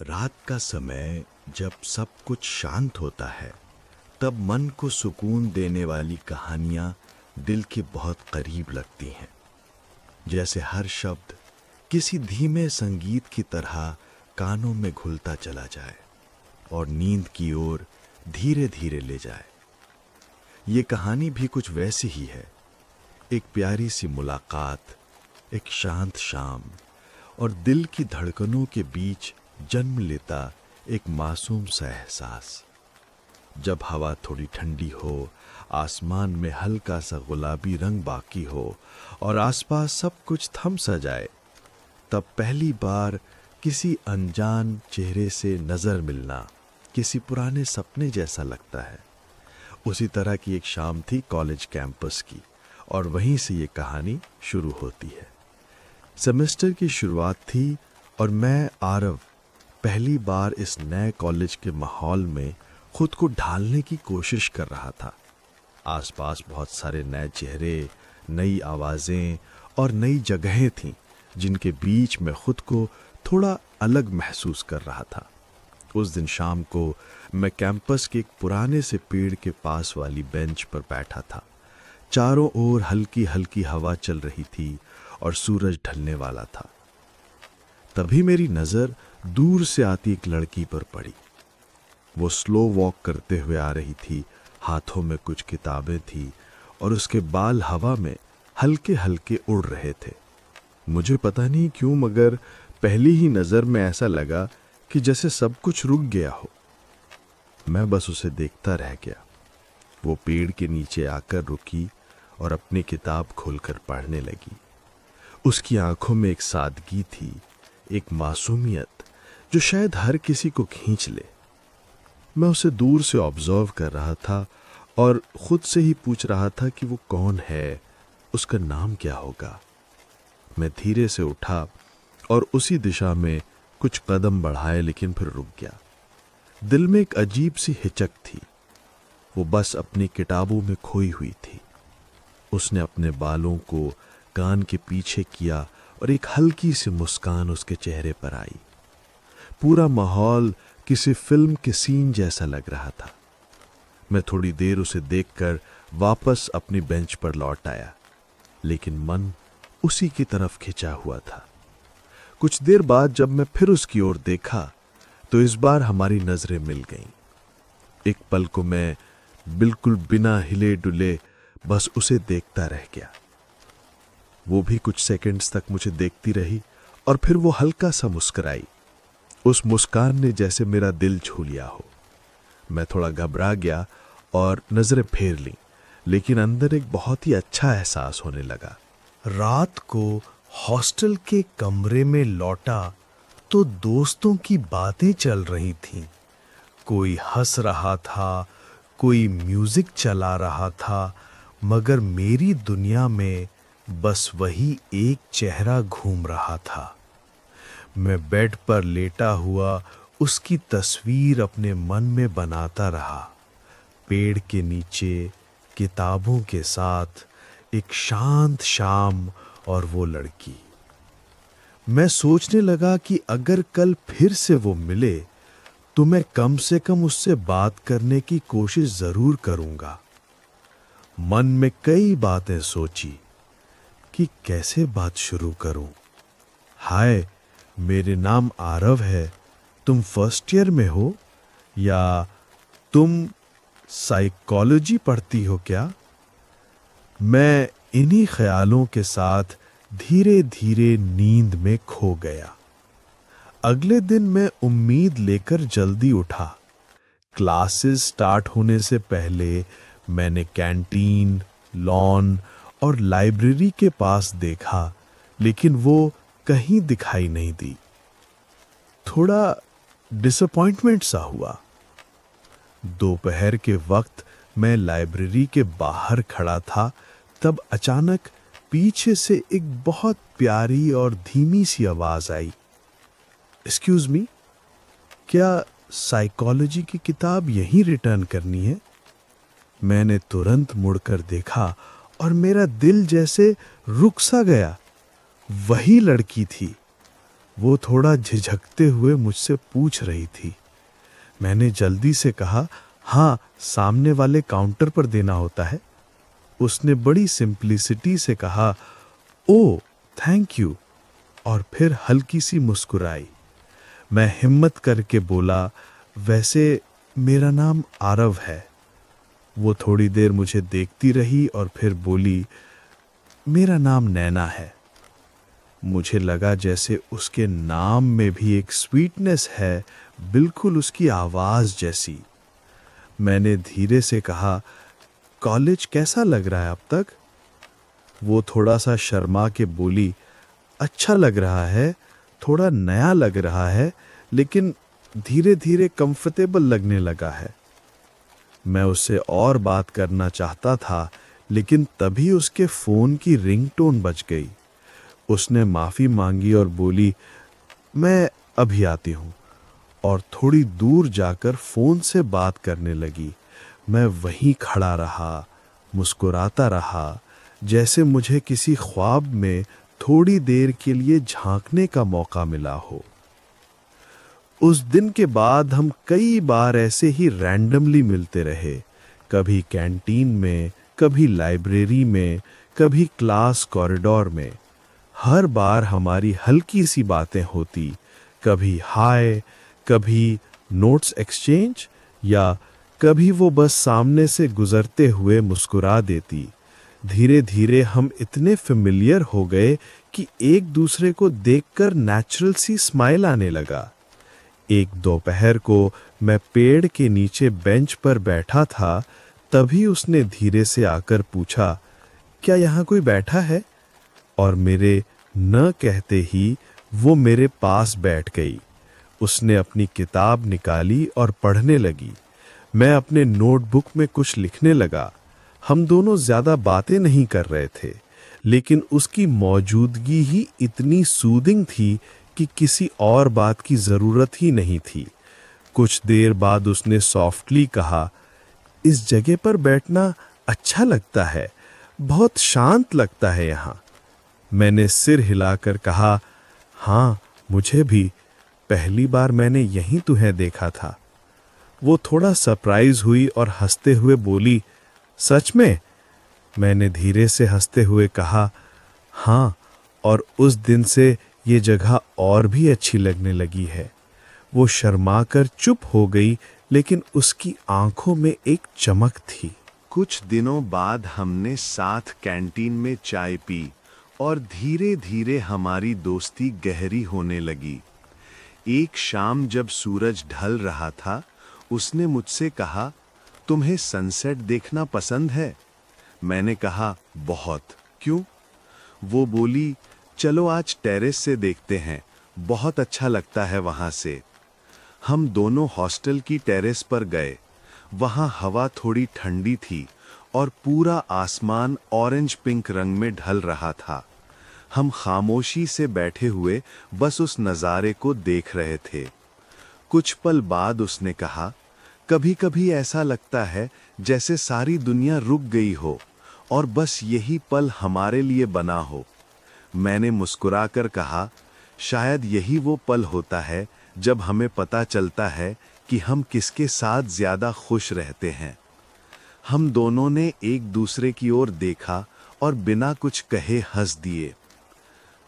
रात का समय जब सब कुछ शांत होता है, तब मन को सुकून देने वाली कहानियां दिल के बहुत करीब लगती हैं। जैसे हर शब्द किसी धीमे संगीत की तरह कानों में घुलता चला जाए और नींद की ओर धीरे धीरे ले जाए। ये कहानी भी कुछ वैसी ही है। एक प्यारी सी मुलाकात, एक शांत शाम और दिल की धड़कनों के बीच जन्म लेता एक मासूम सा एहसास। जब हवा थोड़ी ठंडी हो, आसमान में हल्का सा गुलाबी रंग बाकी हो और आसपास सब कुछ थम सा जाए, तब पहली बार किसी अनजान चेहरे से नजर मिलना किसी पुराने सपने जैसा लगता है। उसी तरह की एक शाम थी कॉलेज कैंपस की, और वहीं से ये कहानी शुरू होती है। सेमेस्टर की शुरुआत थी और मैं आरव पहली बार इस नए कॉलेज के माहौल में खुद को ढालने की कोशिश कर रहा था। आसपास बहुत सारे नए चेहरे, नई आवाजें और नई जगहें थीं, जिनके बीच में खुद को थोड़ा अलग महसूस कर रहा था। उस दिन शाम को मैं कैंपस के एक पुराने से पेड़ के पास वाली बेंच पर बैठा था। चारों ओर हल्की हल्की हवा चल रही थी और सूरज ढलने वाला था। तभी मेरी नजर दूर से आती एक लड़की पर पड़ी। वो स्लो वॉक करते हुए आ रही थी, हाथों में कुछ किताबें थी और उसके बाल हवा में हल्के हल्के उड़ रहे थे। मुझे पता नहीं क्यों, मगर पहली ही नजर में ऐसा लगा कि जैसे सब कुछ रुक गया हो। मैं बस उसे देखता रह गया। वो पेड़ के नीचे आकर रुकी और अपनी किताब खोलकर पढ़ने लगी। उसकी आंखों में एक सादगी थी, एक मासूमियत जो शायद हर किसी को खींच ले। मैं उसे दूर से ऑब्जर्व कर रहा था और खुद से ही पूछ रहा था कि वो कौन है, उसका नाम क्या होगा। मैं धीरे से उठा और उसी दिशा में कुछ कदम बढ़ाए, लेकिन फिर रुक गया। दिल में एक अजीब सी हिचक थी। वो बस अपनी किताबों में खोई हुई थी। उसने अपने बालों को कान के पीछे किया और एक हल्की सी मुस्कान उसके चेहरे पर आई। पूरा माहौल किसी फिल्म के सीन जैसा लग रहा था। मैं थोड़ी देर उसे देखकर वापस अपनी बेंच पर लौट आया, लेकिन मन उसी की तरफ खिंचा हुआ था। कुछ देर बाद जब मैं फिर उसकी ओर देखा, तो इस बार हमारी नजरें मिल गईं। एक पल को मैं बिल्कुल बिना हिले डुले बस उसे देखता रह गया। वो भी कुछ सेकंड्स तक मुझे देखती रही और फिर वो हल्का सा मुस्कुराई। उस मुस्कान ने जैसे मेरा दिल छू लिया हो। मैं थोड़ा घबरा गया और नजरें फेर लीं, लेकिन अंदर एक बहुत ही अच्छा एहसास होने लगा। रात को हॉस्टल के कमरे में लौटा तो दोस्तों की बातें चल रही थीं। कोई हंस रहा था, कोई म्यूजिक चला रहा था, मगर मेरी दुनिया में बस वही एक चेहरा घूम रहा था। मैं बेड पर लेटा हुआ उसकी तस्वीर अपने मन में बनाता रहा। पेड़ के नीचे, किताबों के साथ, एक शांत शाम और वो लड़की। मैं सोचने लगा कि अगर कल फिर से वो मिले तो मैं कम से कम उससे बात करने की कोशिश जरूर करूंगा। मन में कई बातें सोची कि कैसे बात शुरू करूं। हाय, मेरे नाम आरव है, तुम फर्स्ट ईयर में हो या तुम साइकोलॉजी पढ़ती हो क्या? मैं इन्हीं ख्यालों के साथ धीरे धीरे नींद में खो गया। अगले दिन मैं उम्मीद लेकर जल्दी उठा। क्लासेस स्टार्ट होने से पहले मैंने कैंटीन, लॉन और लाइब्रेरी के पास देखा, लेकिन वो कहीं दिखाई नहीं दी। थोड़ा डिसअपॉइंटमेंट सा हुआ। दोपहर के वक्त मैं लाइब्रेरी के बाहर खड़ा था, तब अचानक पीछे से एक बहुत प्यारी और धीमी सी आवाज आई। एक्सक्यूज मी, क्या साइकोलॉजी की किताब यहीं रिटर्न करनी है? मैंने तुरंत मुड़कर देखा और मेरा दिल जैसे रुक सा गया। वही लड़की थी, वो थोड़ा झिझकते हुए मुझसे पूछ रही थी। मैंने जल्दी से कहा, हाँ, सामने वाले काउंटर पर देना होता है। उसने बड़ी सिंप्लिसिटी से कहा, ओ थैंक यू, और फिर हल्की सी मुस्कुराई। मैं हिम्मत करके बोला, वैसे मेरा नाम आरव है। वो थोड़ी देर मुझे देखती रही और फिर बोली, मेरा नाम नैना है। मुझे लगा जैसे उसके नाम में भी एक स्वीटनेस है, बिल्कुल उसकी आवाज जैसी। मैंने धीरे से कहा, कॉलेज कैसा लग रहा है अब तक? वो थोड़ा सा शर्मा के बोली, अच्छा लग रहा है, थोड़ा नया लग रहा है, लेकिन धीरे धीरे कंफर्टेबल लगने लगा है। मैं उससे और बात करना चाहता था, लेकिन तभी उसके फोन की रिंगटोन बज गई। उसने माफी मांगी और बोली, मैं अभी आती हूं, और थोड़ी दूर जाकर फोन से बात करने लगी। मैं वहीं खड़ा रहा, मुस्कुराता रहा, जैसे मुझे किसी ख्वाब में थोड़ी देर के लिए झांकने का मौका मिला हो। उस दिन के बाद हम कई बार ऐसे ही रैंडमली मिलते रहे, कभी कैंटीन में, कभी लाइब्रेरी में, कभी क्लास कॉरिडोर में। हर बार हमारी हल्की सी बातें होती, कभी हाय, कभी नोट्स एक्सचेंज, या कभी वो बस सामने से गुजरते हुए मुस्कुरा देती। धीरे धीरे हम इतने फेमिलियर हो गए कि एक दूसरे को देखकर नेचुरल सी स्माइल आने लगा। एक दोपहर को मैं पेड़ के नीचे बेंच पर बैठा था, तभी उसने धीरे से आकर पूछा, क्या यहाँ कोई बैठा है? और मेरे न कहते ही वो मेरे पास बैठ गई। उसने अपनी किताब निकाली और पढ़ने लगी। मैं अपने नोटबुक में कुछ लिखने लगा। हम दोनों ज्यादा बातें नहीं कर रहे थे, लेकिन उसकी मौजूदगी ही इतनी सूदिंग थी कि किसी और बात की जरूरत ही नहीं थी। कुछ देर बाद उसने सॉफ्टली कहा, इस जगह पर बैठना अच्छा लगता है, बहुत शांत लगता है यहाँ। मैंने सिर हिलाकर कहा, हाँ मुझे भी, पहली बार मैंने यहीं तुम्हें देखा था। वो थोड़ा सरप्राइज हुई और हंसते हुए बोली, सच में? मैंने धीरे से हंसते हुए कहा, हाँ, और उस दिन से ये जगह और भी अच्छी लगने लगी है। वो शर्माकर चुप हो गई, लेकिन उसकी आंखों में एक चमक थी। कुछ दिनों बाद हमने साथ कैंटीन में चाय पी और धीरे धीरे हमारी दोस्ती गहरी होने लगी। एक शाम जब सूरज ढल रहा था, उसने मुझसे कहा, तुम्हें सनसेट देखना पसंद है? मैंने कहा, बहुत। क्यों? वो बोली, चलो आज टेरेस से देखते हैं, बहुत अच्छा लगता है वहां से। हम दोनों हॉस्टल की टेरेस पर गए। वहां हवा थोड़ी ठंडी थी और पूरा आसमान ऑरेंज पिंक रंग में ढल रहा था। हम खामोशी से बैठे हुए बस उस नज़ारे को देख रहे थे। कुछ पल बाद उसने कहा, कभी कभी ऐसा लगता है जैसे सारी दुनिया रुक गई हो और बस यही पल हमारे लिए बना हो। मैंने मुस्कुराकर कहा, शायद यही वो पल होता है जब हमें पता चलता है कि हम किसके साथ ज्यादा खुश रहते हैं। हम दोनों ने एक दूसरे की ओर देखा और बिना कुछ कहे हंस दिए।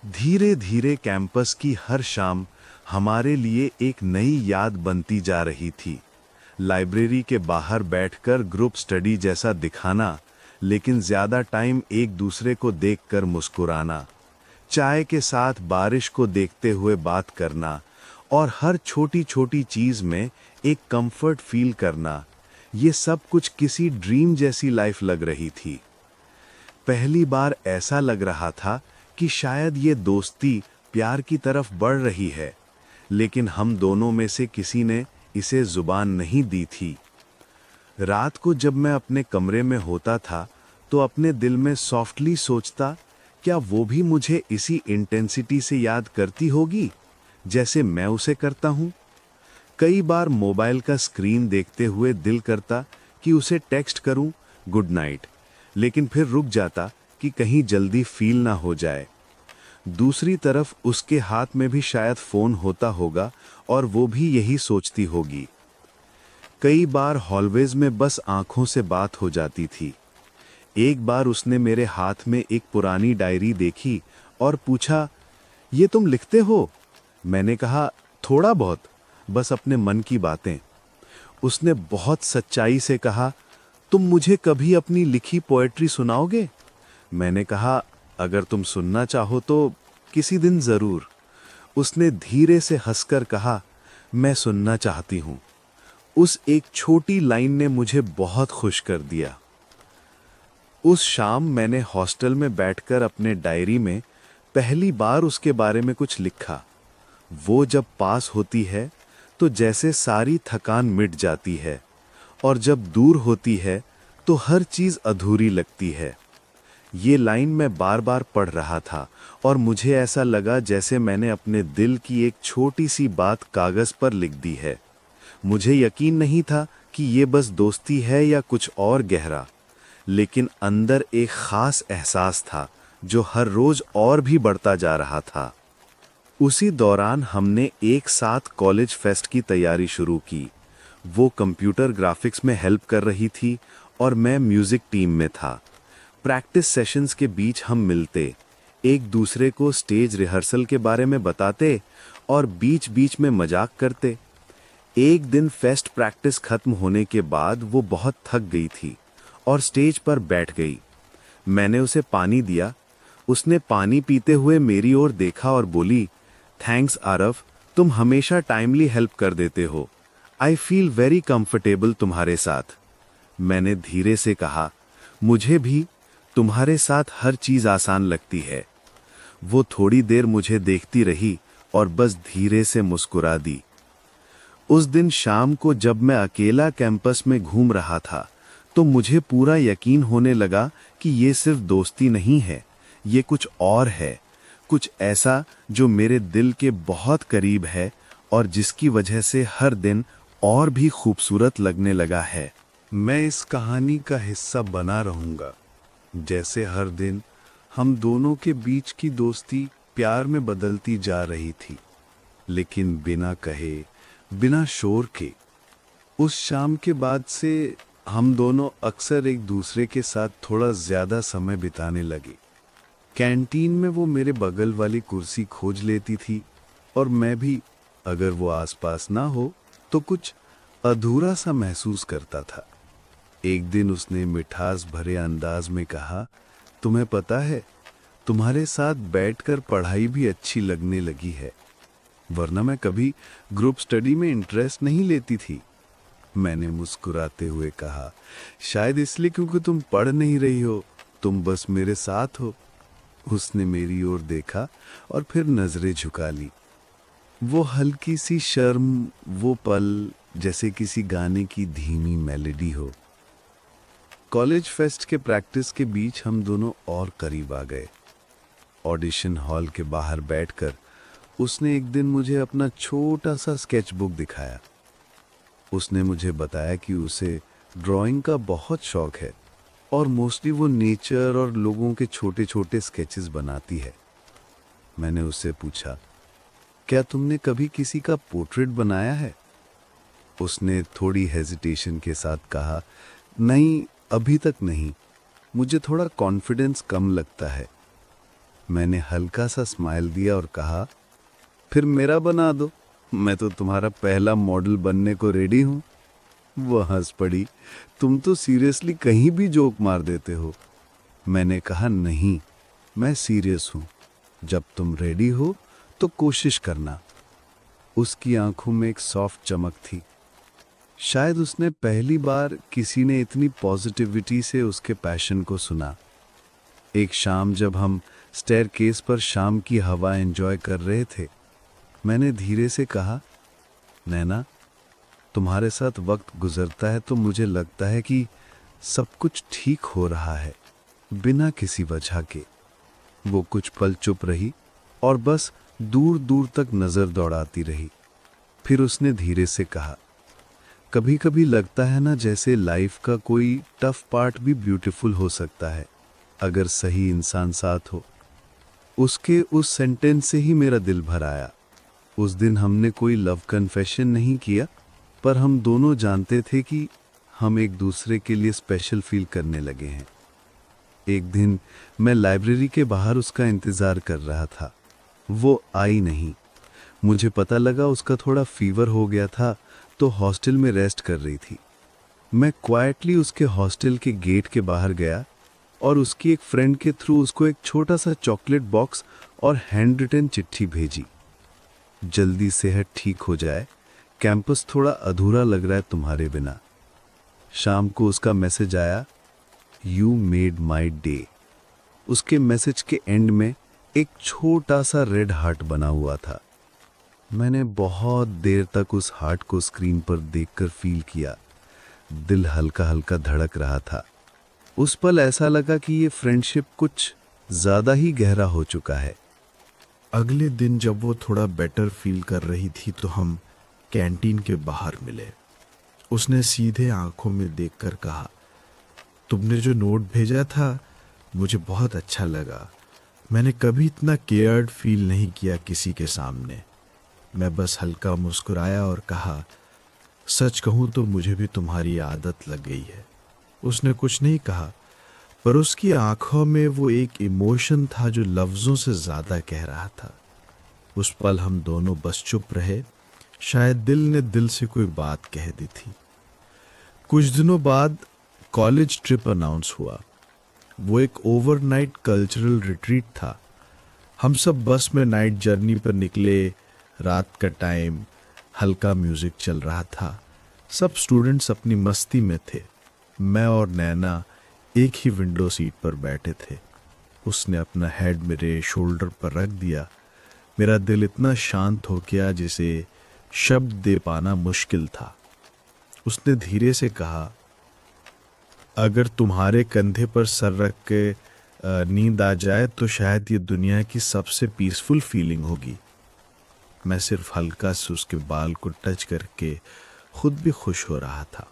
धीरे धीरे कैंपस की हर शाम हमारे लिए एक नई याद बनती जा रही थी। लाइब्रेरी के बाहर बैठकर ग्रुप स्टडी जैसा दिखाना, लेकिन ज्यादा टाइम एक दूसरे को देखकर मुस्कुराना, चाय के साथ बारिश को देखते हुए बात करना और हर छोटी छोटी चीज में एक कंफर्ट फील करना, ये सब कुछ किसी ड्रीम जैसी लाइफ लग रही थी। पहली बार ऐसा लग रहा था कि शायद ये दोस्ती प्यार की तरफ बढ़ रही है, लेकिन हम दोनों में से किसी ने इसे जुबान नहीं दी थी। रात को जब मैं अपने कमरे में होता था तो अपने दिल में सॉफ्टली सोचता, क्या वो भी मुझे इसी इंटेंसिटी से याद करती होगी जैसे मैं उसे करता हूँ। कई बार मोबाइल का स्क्रीन देखते हुए दिल करता कि उसे टेक्स्ट करूं गुड नाइट, लेकिन फिर रुक जाता कि कहीं जल्दी फील ना हो जाए। दूसरी तरफ उसके हाथ में भी शायद फोन होता होगा और वो भी यही सोचती होगी। कई बार हॉलवेज में बस आंखों से बात हो जाती थी। एक बार उसने मेरे हाथ में एक पुरानी डायरी देखी और पूछा, ये तुम लिखते हो? मैंने कहा, थोड़ा बहुत, बस अपने मन की बातें। उसने बहुत सच्चाई से कहा, तुम मुझे कभी अपनी लिखी पोएट्री सुनाओगे? मैंने कहा, अगर तुम सुनना चाहो तो किसी दिन जरूर। उसने धीरे से हंसकर कहा, मैं सुनना चाहती हूं। उस एक छोटी लाइन ने मुझे बहुत खुश कर दिया। उस शाम मैंने हॉस्टल में बैठकर अपने डायरी में पहली बार उसके बारे में कुछ लिखा। वो जब पास होती है तो जैसे सारी थकान मिट जाती है, और जब दूर होती है तो हर चीज अधूरी लगती है। ये लाइन मैं बार बार पढ़ रहा था और मुझे ऐसा लगा जैसे मैंने अपने दिल की एक छोटी सी बात कागज पर लिख दी है। मुझे यकीन नहीं था कि ये बस दोस्ती है या कुछ और गहरा, लेकिन अंदर एक खास एहसास था जो हर रोज और भी बढ़ता जा रहा था। उसी दौरान हमने एक साथ कॉलेज फेस्ट की तैयारी शुरू की। वो कंप्यूटर ग्राफिक्स में हेल्प कर रही थी और मैं म्यूजिक टीम में था। प्रैक्टिस सेशंस के बीच हम मिलते, एक दूसरे को स्टेज रिहर्सल के बारे में बताते और बीच बीच में मजाक करते। एक दिन फेस्ट प्रैक्टिस खत्म होने के बाद वो बहुत थक गई थी और स्टेज पर बैठ गई। मैंने उसे पानी दिया। उसने पानी पीते हुए मेरी ओर देखा और बोली, थैंक्स आरव, तुम हमेशा टाइमली हेल्प कर देते हो। आई फील वेरी कंफर्टेबल तुम्हारे साथ। मैंने धीरे से कहा, मुझे भी तुम्हारे साथ हर चीज आसान लगती है। वो थोड़ी देर मुझे देखती रही और बस धीरे से मुस्कुरा दी। उस दिन शाम को जब मैं अकेला कैंपस में घूम रहा था तो मुझे पूरा यकीन होने लगा कि ये सिर्फ दोस्ती नहीं है, ये कुछ और है, कुछ ऐसा जो मेरे दिल के बहुत करीब है और जिसकी वजह से हर दिन और भी खूबसूरत लगने लगा है। मैं इस कहानी का हिस्सा बना रहूंगा, जैसे हर दिन हम दोनों के बीच की दोस्ती प्यार में बदलती जा रही थी, लेकिन बिना कहे, बिना शोर के। उस शाम के बाद से हम दोनों अक्सर एक दूसरे के साथ थोड़ा ज्यादा समय बिताने लगे। कैंटीन में वो मेरे बगल वाली कुर्सी खोज लेती थी और मैं भी, अगर वो आसपास ना हो तो कुछ अधूरा सा महसूस करता था। एक दिन उसने मिठास भरे अंदाज में कहा, तुम्हें पता है, तुम्हारे साथ बैठकर पढ़ाई भी अच्छी लगने लगी है, वरना मैं कभी ग्रुप स्टडी में इंटरेस्ट नहीं लेती थी। मैंने मुस्कुराते हुए कहा, शायद इसलिए क्योंकि तुम पढ़ नहीं रही हो, तुम बस मेरे साथ हो। उसने मेरी ओर देखा और फिर नजरें झुका ली। वो हल्की सी शर्म, वो पल जैसे किसी गाने की धीमी मेलोडी हो। कॉलेज फेस्ट के प्रैक्टिस के बीच हम दोनों और करीब आ गए। ऑडिशन हॉल के बाहर बैठकर उसने एक दिन मुझे अपना छोटा सा स्केच बुक दिखाया। उसने मुझे बताया कि उसे ड्राइंग का बहुत शौक है और मोस्टली वो नेचर और लोगों के छोटे छोटे स्केचेस बनाती है। मैंने उससे पूछा, क्या तुमने कभी किसी का पोर्ट्रेट बनाया है? उसने थोड़ी हेजिटेशन के साथ कहा, नहीं, अभी तक नहीं, मुझे थोड़ा कॉन्फिडेंस कम लगता है। मैंने हल्का सा स्माइल दिया और कहा, फिर मेरा बना दो, मैं तो तुम्हारा पहला मॉडल बनने को रेडी हूं। वो हंस पड़ी, तुम तो सीरियसली कहीं भी जोक मार देते हो। मैंने कहा, नहीं, मैं सीरियस हूं, जब तुम रेडी हो तो कोशिश करना। उसकी आंखों में एक सॉफ्ट चमक थी। शायद उसने पहली बार किसी ने इतनी पॉजिटिविटी से उसके पैशन को सुना। एक शाम जब हम स्टेयरकेस पर शाम की हवा एंजॉय कर रहे थे, मैंने धीरे से कहा, नैना, तुम्हारे साथ वक्त गुजरता है तो मुझे लगता है कि सब कुछ ठीक हो रहा है, बिना किसी वजह के। वो कुछ पल चुप रही और बस दूर दूर तक नजर दौड़ाती रही। फिर उसने धीरे से कहा, कभी कभी लगता है ना जैसे लाइफ का कोई टफ पार्ट भी ब्यूटीफुल हो सकता है, अगर सही इंसान साथ हो। उसके उस सेंटेंस से ही मेरा दिल भर आया। उस दिन हमने कोई लव कन्फेशन नहीं किया, पर हम दोनों जानते थे कि हम एक दूसरे के लिए स्पेशल फील करने लगे हैं। एक दिन मैं लाइब्रेरी के बाहर उसका इंतज़ार कर रहा था। वो आई नहीं। मुझे पता लगा उसका थोड़ा फीवर हो गया था, तो हॉस्टल में रेस्ट कर रही थी। मैं क्वाइटली उसके हॉस्टल के गेट के बाहर गया और उसकी एक फ्रेंड के थ्रू उसको एक छोटा सा चॉकलेट बॉक्स और हैंड रिटन चिट्ठी भेजी। जल्दी सेहत ठीक हो जाए, कैंपस थोड़ा अधूरा लग रहा है तुम्हारे बिना। शाम को उसका मैसेज आया, यू मेड माई डे। उसके मैसेज के एंड में एक छोटा सा रेड हार्ट बना हुआ था। मैंने बहुत देर तक उस हार्ट को स्क्रीन पर देखकर फील किया। दिल हल्का हल्का धड़क रहा था। उस पल ऐसा लगा कि ये फ्रेंडशिप कुछ ज़्यादा ही गहरा हो चुका है। अगले दिन जब वो थोड़ा बेटर फील कर रही थी तो हम कैंटीन के बाहर मिले। उसने सीधे आंखों में देखकर कहा, तुमने जो नोट भेजा था मुझे बहुत अच्छा लगा। मैंने कभी इतना केयर्ड फील नहीं किया किसी के सामने। मैं बस हल्का मुस्कुराया और कहा, सच कहूँ तो मुझे भी तुम्हारी आदत लग गई है। उसने कुछ नहीं कहा, पर उसकी आंखों में वो एक इमोशन था जो लफ्ज़ों से ज़्यादा कह रहा था। उस पल हम दोनों बस चुप रहे। शायद दिल ने दिल से कोई बात कह दी थी। कुछ दिनों बाद कॉलेज ट्रिप अनाउंस हुआ। वो एक ओवरनाइट कल्चरल रिट्रीट था। हम सब बस में नाइट जर्नी पर निकले। रात का टाइम, हल्का म्यूजिक चल रहा था। सब स्टूडेंट्स अपनी मस्ती में थे। मैं और नैना एक ही विंडो सीट पर बैठे थे। उसने अपना हेड मेरे शोल्डर पर रख दिया। मेरा दिल इतना शांत हो गया जिसे शब्द दे पाना मुश्किल था। उसने धीरे से कहा, अगर तुम्हारे कंधे पर सर रख के नींद आ जाए तो शायद ये दुनिया की सबसे पीसफुल फीलिंग होगी। मैं सिर्फ हल्का से उसके बाल को टच करके खुद भी खुश हो रहा था।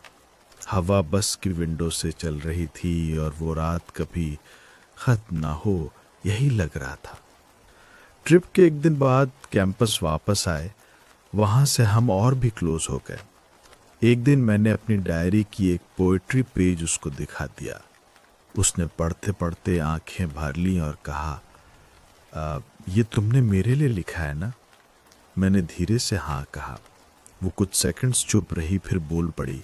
हवा बस की विंडो से चल रही थी और वो रात कभी खत्म ना हो, यही लग रहा था। ट्रिप के एक दिन बाद कैंपस वापस आए। वहाँ से हम और भी क्लोज हो गए। एक दिन मैंने अपनी डायरी की एक पोएट्री पेज उसको दिखा दिया। उसने पढ़ते पढ़ते आंखें भर लीं और कहा, ये तुमने मेरे लिए लिखा है ना? मैंने धीरे से हाँ कहा। वो कुछ सेकंड्स चुप रही, फिर बोल पड़ी,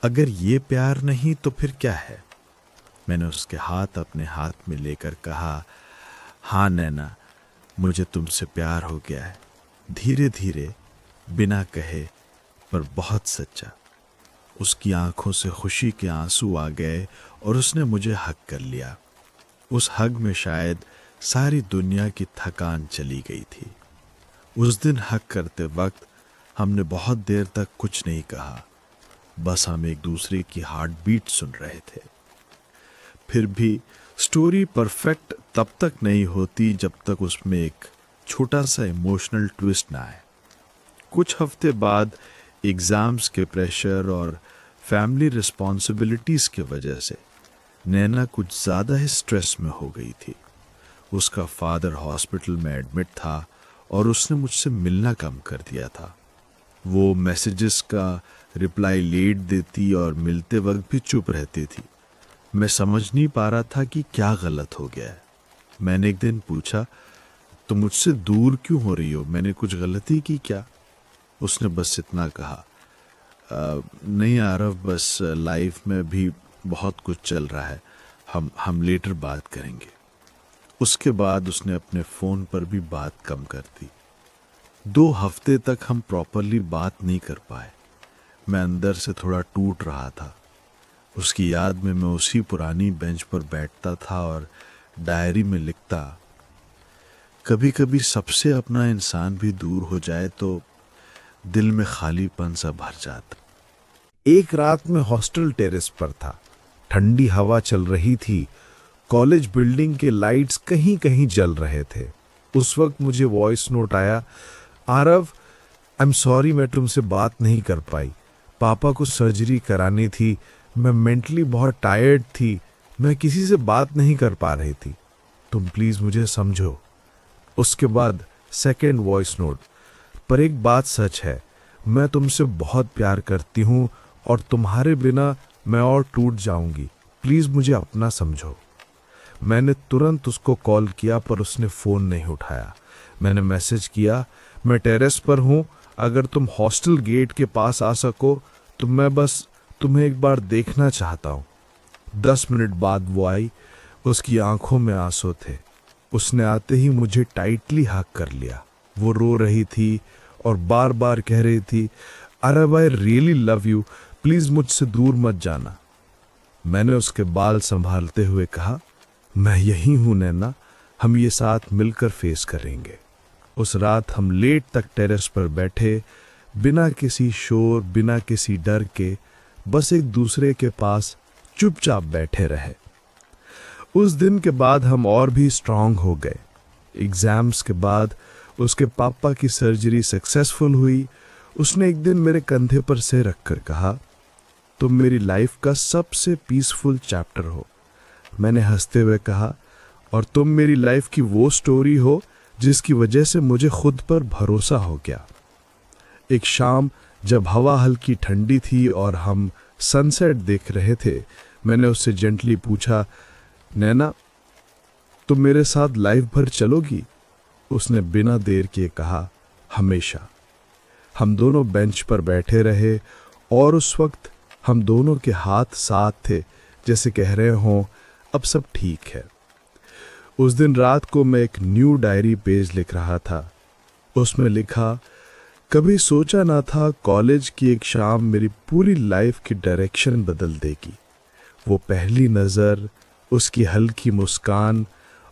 अगर ये प्यार नहीं तो फिर क्या है? मैंने उसके हाथ अपने हाथ में लेकर कहा, हाँ नैना, मुझे तुमसे प्यार हो गया है। धीरे धीरे, बिना कहे, पर बहुत सच्चा। उसकी आंखों से खुशी के आंसू आ गए और उसने मुझे हग कर लिया। उस हग में शायद सारी दुनिया की थकान चली गई थी। उस दिन हग करते वक्त हमने बहुत देर तक कुछ नहीं कहा, बस हम एक दूसरे की हार्ट बीट सुन रहे थे। फिर भी स्टोरी परफेक्ट तब तक नहीं होती जब तक उसमें एक छोटा सा इमोशनल ट्विस्ट ना आए। कुछ हफ्ते बाद एग्जाम्स के प्रेशर और फैमिली रिस्पॉन्सिबिलिटीज़ की वजह से नैना कुछ ज़्यादा ही स्ट्रेस में हो गई थी। उसका फादर हॉस्पिटल में एडमिट था और उसने मुझसे मिलना कम कर दिया था। वो मैसेजेस का रिप्लाई लेट देती और मिलते वक्त भी चुप रहती थी। मैं समझ नहीं पा रहा था कि क्या गलत हो गया है। मैंने एक दिन पूछा, तुम मुझसे दूर क्यों हो रही हो? मैंने कुछ गलती की क्या? उसने बस इतना कहा, नहीं आरव, बस लाइफ में भी बहुत कुछ चल रहा है, हम लेटर बात करेंगे। उसके बाद उसने अपने फ़ोन पर भी बात कम कर दी। 2 हफ्ते तक हम प्रॉपरली बात नहीं कर पाए। मैं अंदर से थोड़ा टूट रहा था। उसकी याद में मैं उसी पुरानी बेंच पर बैठता था और डायरी में लिखता, कभी कभी सबसे अपना इंसान भी दूर हो जाए तो दिल में खालीपन सा भर जाता। एक रात में हॉस्टल टेरेस पर था। ठंडी हवा चल रही थी। कॉलेज बिल्डिंग के लाइट्स कहीं कहीं जल रहे थे। उस वक्त मुझे वॉइस नोट आया, आरव, आई एम सॉरी, मैं तुमसे बात नहीं कर पाई। पापा को सर्जरी करानी थी। मैं मेंटली बहुत टायर्ड थी। मैं किसी से बात नहीं कर पा रही थी। तुम प्लीज मुझे समझो। उसके बाद सेकेंड वॉइस नोट, पर एक बात सच है, मैं तुमसे बहुत प्यार करती हूँ और तुम्हारे बिना मैं और टूट जाऊंगी, प्लीज मुझे अपना समझो। मैंने तुरंत उसको कॉल किया पर उसने फ़ोन नहीं उठाया। मैंने मैसेज किया, मैं टेरेस पर हूँ, अगर तुम हॉस्टल गेट के पास आ सको तो मैं बस तुम्हें एक बार देखना चाहता हूँ। 10 मिनट बाद वो आई, उसकी आंखों में आंसू थे। उसने आते ही मुझे टाइटली हग कर लिया। वो रो रही थी और बार बार कह रही थी, Aarav I really love you, please मुझसे दूर मत जाना। मैंने उसके बाल संभालते हुए कहा, मैं यही हूं नैना, हम ये साथ मिलकर फेस करेंगे। उस रात हम लेट तक टेरेस पर बैठे, बिना किसी शोर, बिना किसी डर के, बस एक दूसरे के पास चुपचाप बैठे रहे। उस दिन के बाद हम और भी स्ट्रांग हो गए। एग्जाम्स के बाद उसके पापा की सर्जरी सक्सेसफुल हुई। उसने एक दिन मेरे कंधे पर से रखकर कहा, तुम मेरी लाइफ का सबसे पीसफुल चैप्टर हो। मैंने हंसते हुए कहा, और तुम मेरी लाइफ की वो स्टोरी हो जिसकी वजह से मुझे खुद पर भरोसा हो गया। एक शाम जब हवा हल्की ठंडी थी और हम सनसेट देख रहे थे, मैंने उससे जेंटली पूछा, नैना तुम मेरे साथ लाइफ भर चलोगी? उसने बिना देर किए कहा, हमेशा। हम दोनों बेंच पर बैठे रहे और उस वक्त हम दोनों के हाथ साथ थे, जैसे कह रहे हों अब सब ठीक है। उस दिन रात को मैं एक न्यू डायरी पेज लिख रहा था। उसमें लिखा, कभी सोचा ना था कॉलेज की एक शाम मेरी पूरी लाइफ की डायरेक्शन बदल देगी। वो पहली नज़र, उसकी हल्की मुस्कान,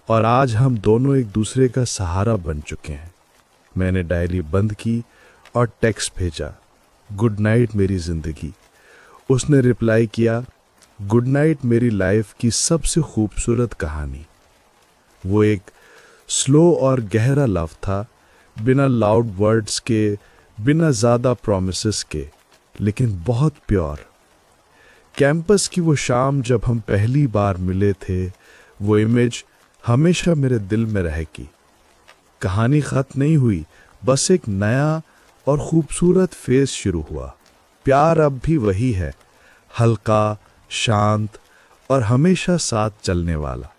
और आज हम दोनों एक दूसरे का सहारा बन चुके हैं। मैंने डायरी बंद की और टेक्स्ट भेजा, गुड नाइट मेरी ज़िंदगी। उसने रिप्लाई किया, गुड नाइट मेरी लाइफ की सबसे खूबसूरत कहानी। वो एक स्लो और गहरा लव था, बिना लाउड वर्ड्स के, बिना ज़्यादा प्रॉमिसेस के, लेकिन बहुत प्योर। कैंपस की वो शाम जब हम पहली बार मिले थे, वो इमेज हमेशा मेरे दिल में रहेगी। कहानी ख़त्म नहीं हुई, बस एक नया और खूबसूरत फेज शुरू हुआ। प्यार अब भी वही है, हल्का, शांत और हमेशा साथ चलने वाला।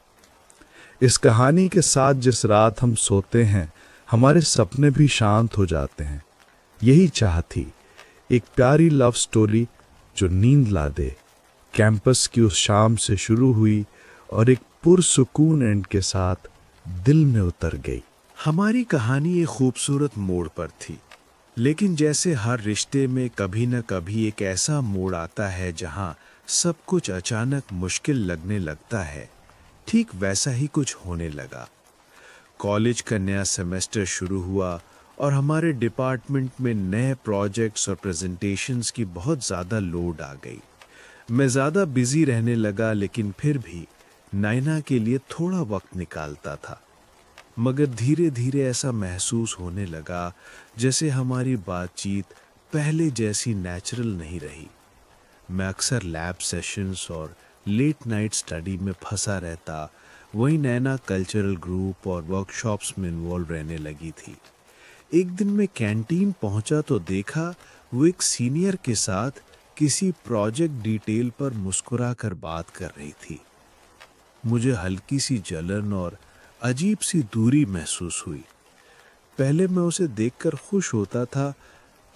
इस कहानी के साथ जिस रात हम सोते हैं, हमारे सपने भी शांत हो जाते हैं। यही चाह थी, एक प्यारी लव स्टोरी जो नींद ला दे। कैंपस की उस शाम से शुरू हुई और एक पुरसुकून एंड के साथ दिल में उतर गई। हमारी कहानी एक खूबसूरत मोड़ पर थी, लेकिन जैसे हर रिश्ते में कभी न कभी एक ऐसा मोड़ आता है जहां सब कुछ अचानक मुश्किल लगने लगता है, ठीक वैसा ही कुछ होने लगा। कॉलेज का नया सेमेस्टर शुरू हुआ और हमारे डिपार्टमेंट में नए प्रोजेक्ट्स और प्रेजेंटेशंस की बहुत ज़्यादा लोड आ गई। मैं ज़्यादा बिजी रहने लगा, लेकिन फिर भी नैना के लिए थोड़ा वक्त निकालता था। मगर धीरे धीरे ऐसा महसूस होने लगा जैसे हमारी बातचीत पहले जैसी नेचुरल नहीं रही। मैं अक्सर लैब सेशंस और लेट नाइट स्टडी में फंसा रहता, वहीं नैना कल्चरल ग्रुप और वर्कशॉप्स में इन्वॉल्व रहने लगी थी। एक दिन मैं कैंटीन पहुंचा तो देखा वो एक सीनियर के साथ किसी प्रोजेक्ट डिटेल पर मुस्कुराकर बात कर रही थी। मुझे हल्की सी जलन और अजीब सी दूरी महसूस हुई। पहले मैं उसे देखकर खुश होता था,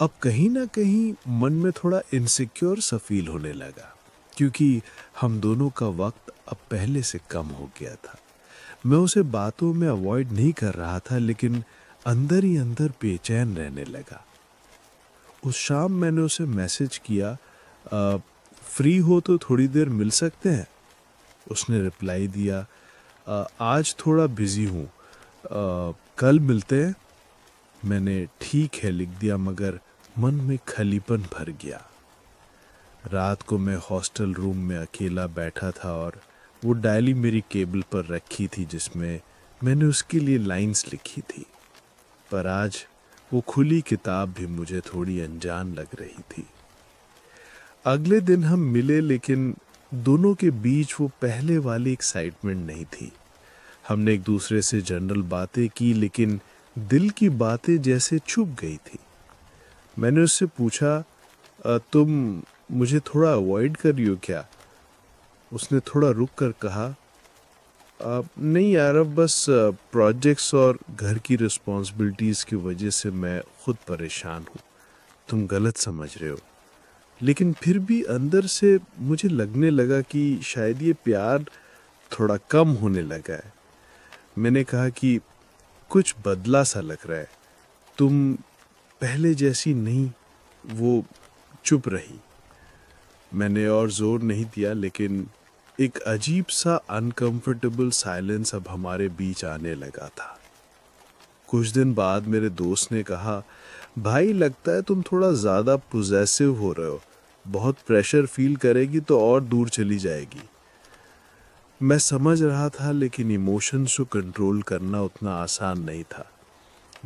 अब कहीं ना कहीं मन में थोड़ा इनसिक्योर सा फील होने लगा, क्योंकि हम दोनों का वक्त अब पहले से कम हो गया था। मैं उसे बातों में अवॉइड नहीं कर रहा था, लेकिन अंदर ही अंदर बेचैन रहने लगा। उस शाम मैंने उसे मैसेज किया, फ्री हो तो थोड़ी देर मिल सकते हैं? उसने रिप्लाई दिया, आज थोड़ा बिजी हूँ, कल मिलते हैं। मैंने ठीक है लिख दिया, मगर मन में खलीपन भर गया। रात को मैं हॉस्टल रूम में अकेला बैठा था और वो डायरी मेरी केबल पर रखी थी जिसमें मैंने उसके लिए लाइंस लिखी थी। पर आज वो खुली किताब भी मुझे थोड़ी अनजान लग रही थी। अगले दिन हम मिले, लेकिन दोनों के बीच वो पहले वाली एक्साइटमेंट नहीं थी। हमने एक दूसरे से जनरल बातें की, लेकिन दिल की बातें जैसे छुप गई थी। मैंने उससे पूछा, तुम मुझे थोड़ा अवॉइड कर रही हो क्या?" उसने थोड़ा रुक कर कहा, नहीं यार, अब बस प्रोजेक्ट्स और घर की रिस्पॉन्सिबिलिटीज़ की वजह से मैं खुद परेशान हूँ। तुम गलत समझ रहे हो। लेकिन फिर भी अंदर से मुझे लगने लगा कि शायद ये प्यार थोड़ा कम होने लगा है। मैंने कहा कि कुछ बदला सा लग रहा है, तुम पहले जैसी नहीं। वो चुप रही। मैंने और जोर नहीं दिया, लेकिन एक अजीब सा अनकंफर्टेबल साइलेंस अब हमारे बीच आने लगा था। कुछ दिन बाद मेरे दोस्त ने कहा, भाई लगता है तुम थोड़ा ज़्यादा पोजेसिव हो रहे हो, बहुत प्रेशर फील करेगी तो और दूर चली जाएगी। मैं समझ रहा था, लेकिन इमोशंस को कंट्रोल करना उतना आसान नहीं था।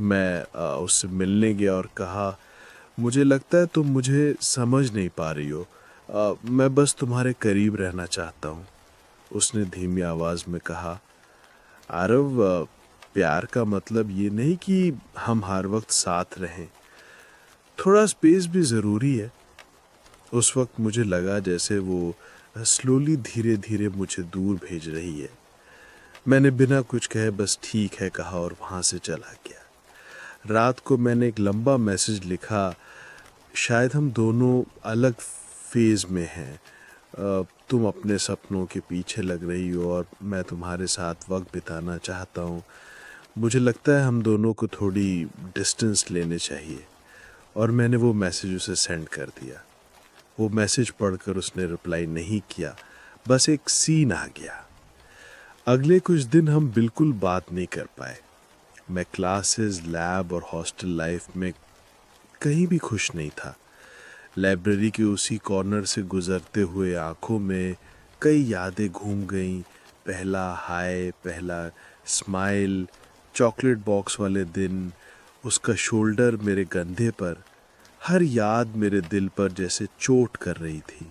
मैं उससे मिलने गया और कहा, मुझे लगता है तुम मुझे समझ नहीं पा रही हो, मैं बस तुम्हारे करीब रहना चाहता हूँ। उसने धीमी आवाज़ में कहा, आरव, प्यार का मतलब ये नहीं कि हम हर वक्त साथ रहें, थोड़ा स्पेस भी ज़रूरी है। उस वक्त मुझे लगा जैसे वो स्लोली धीरे धीरे मुझे दूर भेज रही है। मैंने बिना कुछ कहे बस ठीक है कहा और वहाँ से चला गया। रात को मैंने एक लंबा मैसेज लिखा, शायद हम दोनों अलग फेज़ में हैं, तुम अपने सपनों के पीछे लग रही हो और मैं तुम्हारे साथ वक्त बिताना चाहता हूँ। मुझे लगता है हम दोनों को थोड़ी डिस्टेंस लेने चाहिए। और मैंने वो मैसेज उसे सेंड कर दिया। वो मैसेज पढ़कर उसने रिप्लाई नहीं किया, बस एक सीन आ गया। अगले कुछ दिन हम बिल्कुल बात नहीं कर पाए। मैं क्लासेस, लैब और हॉस्टल लाइफ में कहीं भी खुश नहीं था। लाइब्रेरी के उसी कॉर्नर से गुजरते हुए आंखों में कई यादें घूम गईं। पहला हाय, पहला स्माइल, चॉकलेट बॉक्स वाले दिन, उसका शोल्डर मेरे कंधे पर, हर याद मेरे दिल पर जैसे चोट कर रही थी।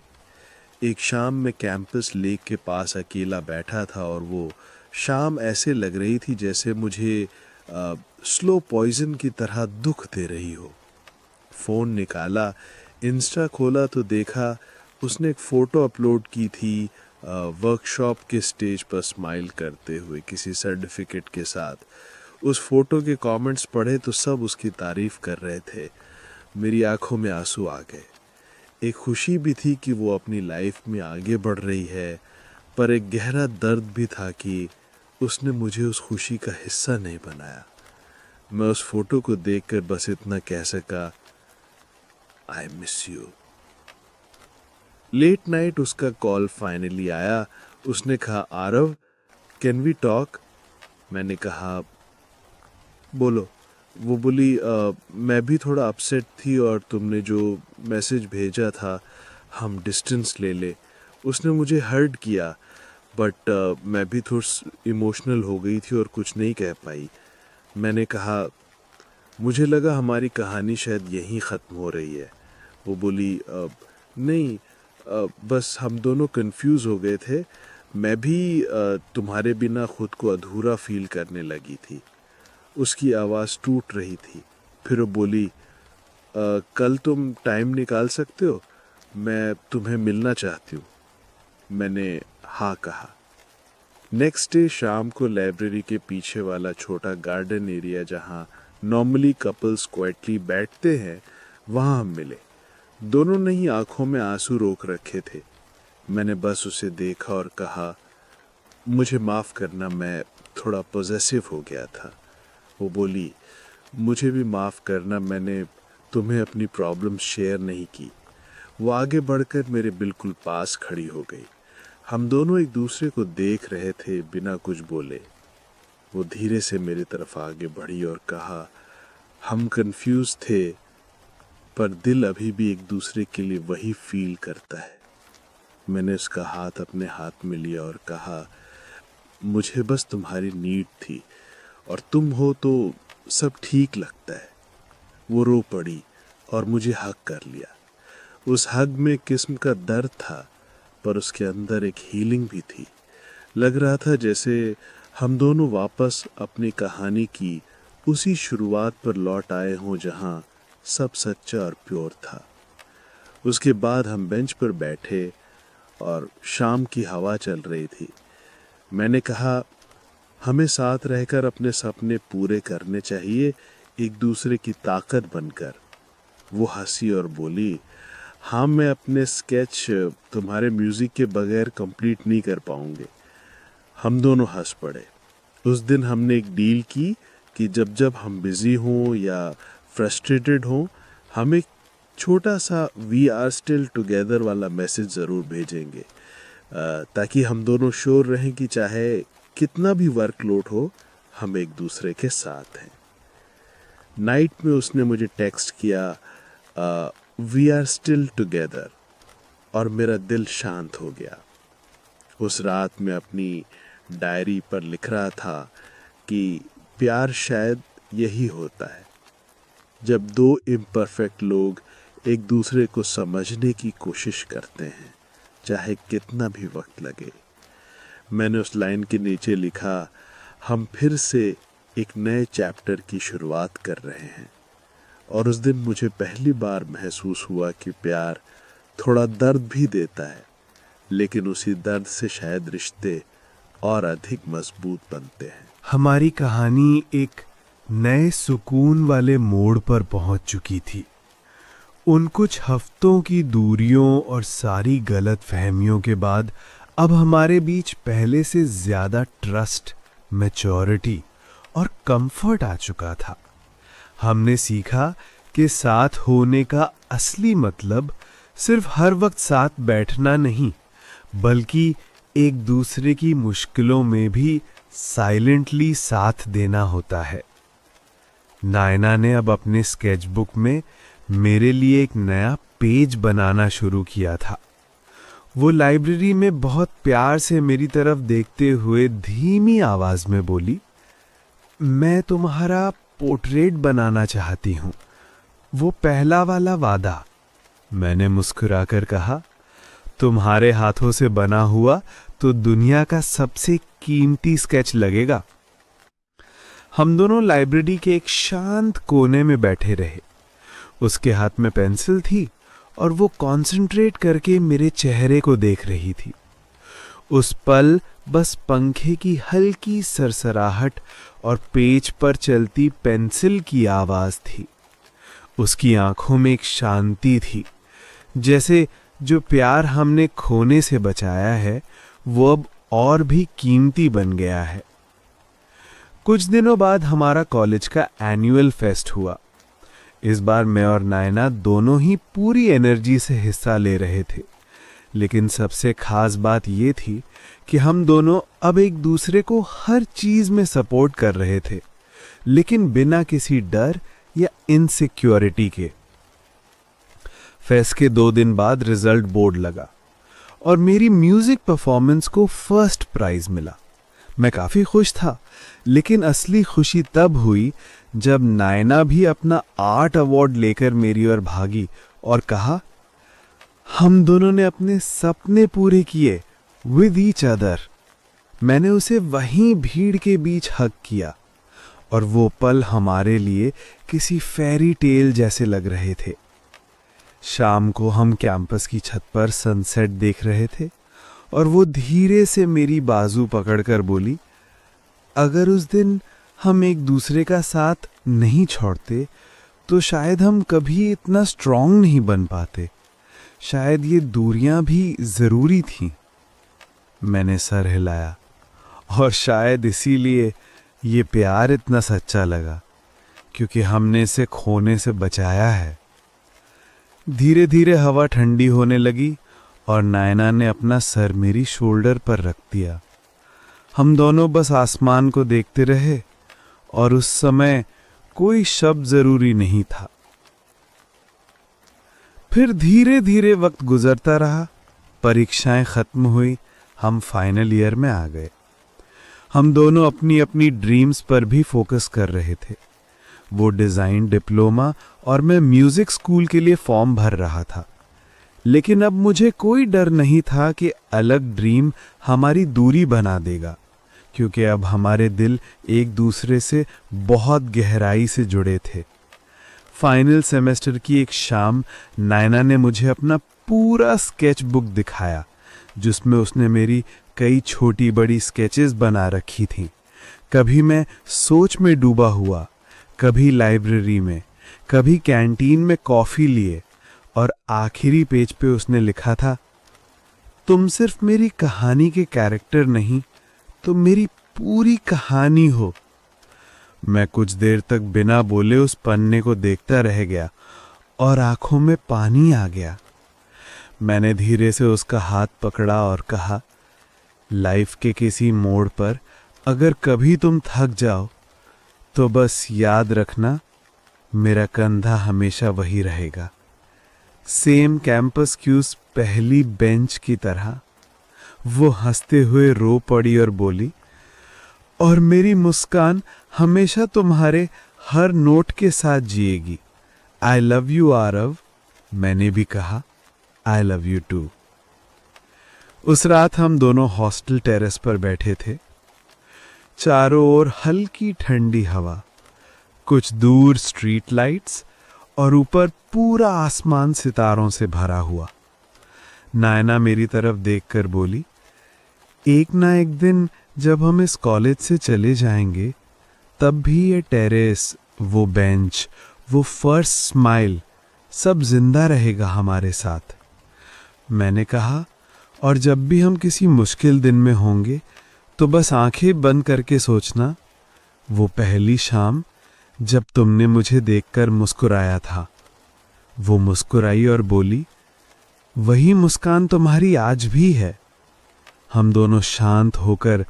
एक शाम मैं कैंपस लेक के पास अकेला बैठा था और वो शाम ऐसे लग रही थी जैसे मुझे स्लो पॉइजन की तरह दुख दे रही हो। फ़ोन निकाला, इंस्टा खोला तो देखा उसने एक फ़ोटो अपलोड की थी, वर्कशॉप के स्टेज पर स्माइल करते हुए किसी सर्टिफिकेट के साथ। उस फ़ोटो के कमेंट्स पढ़े तो सब उसकी तारीफ़ कर रहे थे। मेरी आंखों में आंसू आ गए। एक खुशी भी थी कि वो अपनी लाइफ में आगे बढ़ रही है, पर एक गहरा दर्द भी था कि उसने मुझे उस खुशी का हिस्सा नहीं बनाया। मैं उस फोटो को देखकर बस इतना कह सका, I miss you. Late night उसका कॉल फाइनली आया। उसने कहा, आरव, कैन वी टॉक? मैंने कहा, बोलो। वो बोली, मैं भी थोड़ा अपसेट थी और तुमने जो मैसेज भेजा था हम डिस्टेंस ले ले, उसने मुझे हर्ट किया, बट मैं भी थोड़ा इमोशनल हो गई थी और कुछ नहीं कह पाई। मैंने कहा, मुझे लगा हमारी कहानी शायद यहीं ख़त्म हो रही है। वो बोली, नहीं, बस हम दोनों कंफ्यूज हो गए थे। मैं भी तुम्हारे बिना खुद को अधूरा फील करने लगी थी। उसकी आवाज़ टूट रही थी। फिर वो बोली, कल तुम टाइम निकाल सकते हो? मैं तुम्हें मिलना चाहती हूँ। मैंने हाँ कहा। नेक्स्ट डे शाम को लाइब्रेरी के पीछे वाला छोटा गार्डन एरिया जहाँ नॉर्मली कपल्स क्वाइटली बैठते हैं, वहाँ हम मिले। दोनों ने ही आंखों में आंसू रोक रखे थे। मैंने बस उसे देखा और कहा, मुझे माफ़ करना, मैं थोड़ा पॉजेसिव हो गया था। वो बोली, मुझे भी माफ़ करना, मैंने तुम्हें अपनी प्रॉब्लम शेयर नहीं की। वो आगे बढ़कर मेरे बिल्कुल पास खड़ी हो गई। हम दोनों एक दूसरे को देख रहे थे बिना कुछ बोले। वो धीरे से मेरी तरफ आगे बढ़ी और कहा, हम कंफ्यूज थे पर दिल अभी भी एक दूसरे के लिए वही फील करता है। मैंने उसका हाथ अपने हाथ में लिया और कहा, मुझे बस तुम्हारी नीड थी और तुम हो तो सब ठीक लगता है। वो रो पड़ी और मुझे हग कर लिया। उस हग में एक किस्म का दर्द था, पर उसके अंदर एक हीलिंग भी थी। लग रहा था जैसे हम दोनों वापस अपनी कहानी की उसी शुरुआत पर लौट आए हों जहां सब सच्चा और प्योर था। उसके बाद हम बेंच पर बैठे और शाम की हवा चल रही थी। मैंने कहा, हमें साथ रहकर अपने सपने पूरे करने चाहिए, एक दूसरे की ताकत बनकर। वो हंसी और बोली, हाँ, मैं अपने स्केच तुम्हारे म्यूजिक के बगैर कंप्लीट नहीं कर पाऊंगे। हम दोनों हंस पड़े। उस दिन हमने एक डील की कि जब जब हम बिजी हों या फ्रस्ट्रेटेड हों, हम एक छोटा सा वी आर स्टिल टुगेदर वाला मैसेज ज़रूर भेजेंगे, ताकि हम दोनों श्योर रहें कि चाहे कितना भी वर्कलोड हो, हम एक दूसरे के साथ हैं। नाइट में उसने मुझे टेक्स्ट किया, वी आर स्टिल टुगेदर, और मेरा दिल शांत हो गया। उस रात में अपनी डायरी पर लिख रहा था कि प्यार शायद यही होता है, जब दो इम्परफेक्ट लोग एक दूसरे को समझने की कोशिश करते हैं, चाहे कितना भी वक्त लगे। मैंने उस लाइन के नीचे लिखा, हम फिर से एक नए चैप्टर की शुरुआत कर रहे हैं। और उस दिन मुझे पहली बार महसूस हुआ कि प्यार थोड़ा दर्द भी देता है, लेकिन उसी दर्द से शायद रिश्ते और अधिक मजबूत बनते हैं। हमारी कहानी एक नए सुकून वाले मोड़ पर पहुंच चुकी थी। उन कुछ हफ्तों की दूरियों और सारी गलत फहमियों के बाद अब हमारे बीच पहले से ज्यादा ट्रस्ट, मैच्योरिटी और कंफर्ट आ चुका था। हमने सीखा कि साथ होने का असली मतलब सिर्फ हर वक्त साथ बैठना नहीं, बल्कि एक दूसरे की मुश्किलों में भी साइलेंटली साथ देना होता है। नायना ने अब अपने स्केचबुक में मेरे लिए एक नया पेज बनाना शुरू किया था। वो लाइब्रेरी में बहुत प्यार से मेरी तरफ देखते हुए धीमी आवाज में बोली, मैं तुम्हारा पोर्ट्रेट बनाना चाहती हूँ, वो पहला वाला वादा। मैंने मुस्कुराकर कहा, तुम्हारे हाथों से बना हुआ तो दुनिया का सबसे कीमती स्केच लगेगा। हम दोनों लाइब्रेरी के एक शांत कोने में बैठे रहे। उसके हाथ में पेंसिल थी और वो कंसंट्रेट करके मेरे चेहरे को देख रही थी। उस पल बस पंखे की हल्की सरसराहट और पेज पर चलती पेंसिल की आवाज थी। उसकी आंखों में एक शांति थी, जैसे जो प्यार हमने खोने से बचाया है वो अब और भी कीमती बन गया है। कुछ दिनों बाद हमारा कॉलेज का एनुअल फेस्ट हुआ। इस बार मैं और नायना दोनों ही पूरी एनर्जी से हिस्सा ले रहे थे, लेकिन सबसे खास बात ये थी कि हम दोनों अब एक दूसरे को हर चीज में सपोर्ट कर रहे थे, लेकिन बिना किसी डर या इनसिक्योरिटी के। फेस्ट के 2 दिन बाद रिजल्ट बोर्ड लगा और मेरी म्यूजिक परफॉर्मेंस को फर्स्ट प्राइज मिला। मैं काफी खुश था, लेकिन असली खुशी तब हुई जब नायना भी अपना आर्ट अवार्ड लेकर मेरी ओर भागी और कहा, हम दोनों ने अपने सपने पूरे किए विद ईच अदर। मैंने उसे वहीं भीड़ के बीच हग किया और वो पल हमारे लिए किसी फेरी टेल जैसे लग रहे थे। शाम को हम कैंपस की छत पर सनसेट देख रहे थे और वो धीरे से मेरी बाजू पकड़कर बोली, अगर उस दिन हम एक दूसरे का साथ नहीं छोड़ते तो शायद हम कभी इतना स्ट्रांग नहीं बन पाते। शायद ये दूरियां भी जरूरी थीं। मैंने सर हिलाया, और शायद इसीलिए ये प्यार इतना सच्चा लगा, क्योंकि हमने इसे खोने से बचाया है। धीरे धीरे हवा ठंडी होने लगी और नायना ने अपना सर मेरी शोल्डर पर रख दिया। हम दोनों बस आसमान को देखते रहे और उस समय कोई शब्द जरूरी नहीं था। फिर धीरे धीरे वक्त गुजरता रहा, परीक्षाएं खत्म हुई, हम फाइनल ईयर में आ गए। हम दोनों अपनी अपनी ड्रीम्स पर भी फोकस कर रहे थे। वो डिजाइन डिप्लोमा और मैं म्यूजिक स्कूल के लिए फॉर्म भर रहा था। लेकिन अब मुझे कोई डर नहीं था कि अलग ड्रीम हमारी दूरी बना देगा, क्योंकि अब हमारे दिल एक दूसरे से बहुत गहराई से जुड़े थे। फाइनल सेमेस्टर की एक शाम नायना ने मुझे अपना पूरा स्केच बुक दिखाया, जिसमें उसने मेरी कई छोटी बड़ी स्केचेस बना रखी थीं। कभी मैं सोच में डूबा हुआ, कभी लाइब्रेरी में, कभी कैंटीन में कॉफ़ी लिए, और आखिरी पेज पे उसने लिखा था, तुम सिर्फ मेरी कहानी के कैरेक्टर नहीं, तुम मेरी पूरी कहानी हो। मैं कुछ देर तक बिना बोले उस पन्ने को देखता रह गया और आंखों में पानी आ गया। मैंने धीरे से उसका हाथ पकड़ा और कहा, लाइफ के किसी मोड़ पर अगर कभी तुम थक जाओ तो बस याद रखना, मेरा कंधा हमेशा वही रहेगा। सेम कैंपस की उस पहली बेंच की तरह। वो हंसते हुए रो पड़ी और बोली, और मेरी मुस्कान हमेशा तुम्हारे हर नोट के साथ जिएगी। I love you Aarav. मैंने भी कहा, आई लव यू टू। उस रात हम दोनों हॉस्टल टेरेस पर बैठे थे। चारों ओर हल्की ठंडी हवा, कुछ दूर स्ट्रीट लाइट्स और ऊपर पूरा आसमान सितारों से भरा हुआ। नायना मेरी तरफ देखकर बोली, एक ना एक दिन जब हम इस कॉलेज से चले जाएंगे, तब भी ये टेरेस, वो बेंच, वो फर्स्ट स्माइल सब जिंदा रहेगा हमारे साथ। मैंने कहा, और जब भी हम किसी मुश्किल दिन में होंगे तो बस आंखें बंद करके सोचना, वो पहली शाम जब तुमने मुझे देखकर मुस्कुराया था। वो मुस्कुराई और बोली, वही मुस्कान तुम्हारी आज भी है। हम दोनों शांत होकर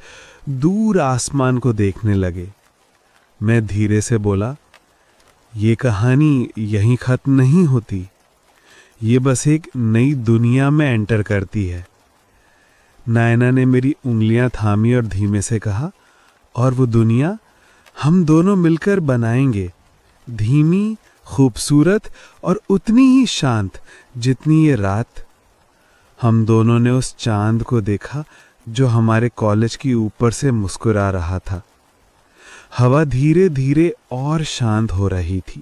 दूर आसमान को देखने लगे। मैं धीरे से बोला, ये कहानी यहीं खत्म नहीं होती, ये बस एक नई दुनिया में एंटर करती है। नायना ने मेरी उंगलियां थामी और धीमे से कहा, और वो दुनिया हम दोनों मिलकर बनाएंगे, धीमी, खूबसूरत और उतनी ही शांत जितनी ये रात। हम दोनों ने उस चांद को देखा जो हमारे कॉलेज की ऊपर से मुस्कुरा रहा था। हवा धीरे धीरे और शांत हो रही थी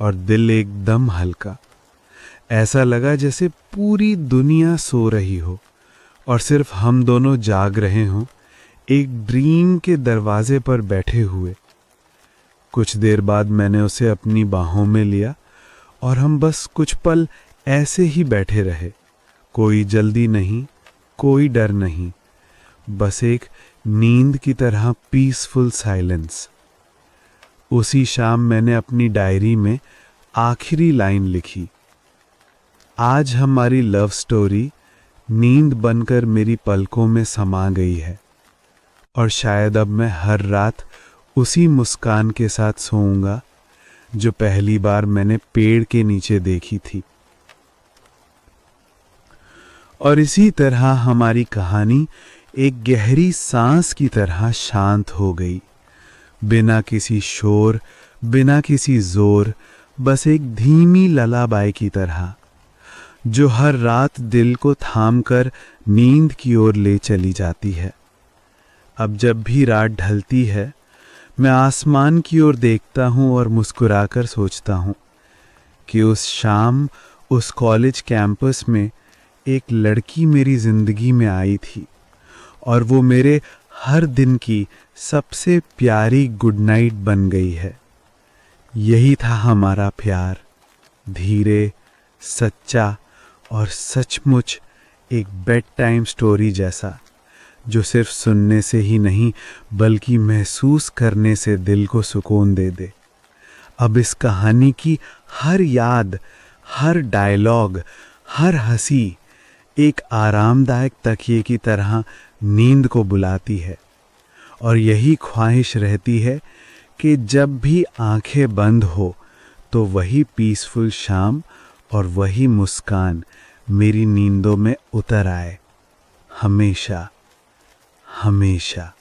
और दिल एकदम हल्का। ऐसा लगा जैसे पूरी दुनिया सो रही हो और सिर्फ हम दोनों जाग रहे हों, एक ड्रीम के दरवाजे पर बैठे हुए। कुछ देर बाद मैंने उसे अपनी बाहों में लिया और हम बस कुछ पल ऐसे ही बैठे रहे। कोई जल्दी नहीं, कोई डर नहीं, बस एक नींद की तरह पीसफुल साइलेंस। उसी शाम मैंने अपनी डायरी में आखिरी लाइन लिखी, आज हमारी लव स्टोरी नींद बनकर मेरी पलकों में समा गई है और शायद अब मैं हर रात उसी मुस्कान के साथ सोऊंगा जो पहली बार मैंने पेड़ के नीचे देखी थी। और इसी तरह हमारी कहानी एक गहरी सांस की तरह शांत हो गई, बिना किसी शोर, बिना किसी जोर, बस एक धीमी ललाबाई की तरह जो हर रात दिल को थामकर नींद की ओर ले चली जाती है। अब जब भी रात ढलती है, मैं आसमान की ओर देखता हूँ और मुस्कुराकर सोचता हूँ कि उस शाम उस कॉलेज कैंपस में एक लड़की मेरी जिंदगी में आई थी और वो मेरे हर दिन की सबसे प्यारी गुड नाइट बन गई है। यही था हमारा प्यार, धीरे, सच्चा और सचमुच एक बेड टाइम स्टोरी जैसा, जो सिर्फ सुनने से ही नहीं बल्कि महसूस करने से दिल को सुकून दे दे। अब इस कहानी की हर याद, हर डायलॉग, हर हंसी एक आरामदायक तकिए की तरह नींद को बुलाती है और यही ख्वाहिश रहती है कि जब भी आंखें बंद हो तो वही पीसफुल शाम और वही मुस्कान मेरी नींदों में उतर आए, हमेशा हमेशा।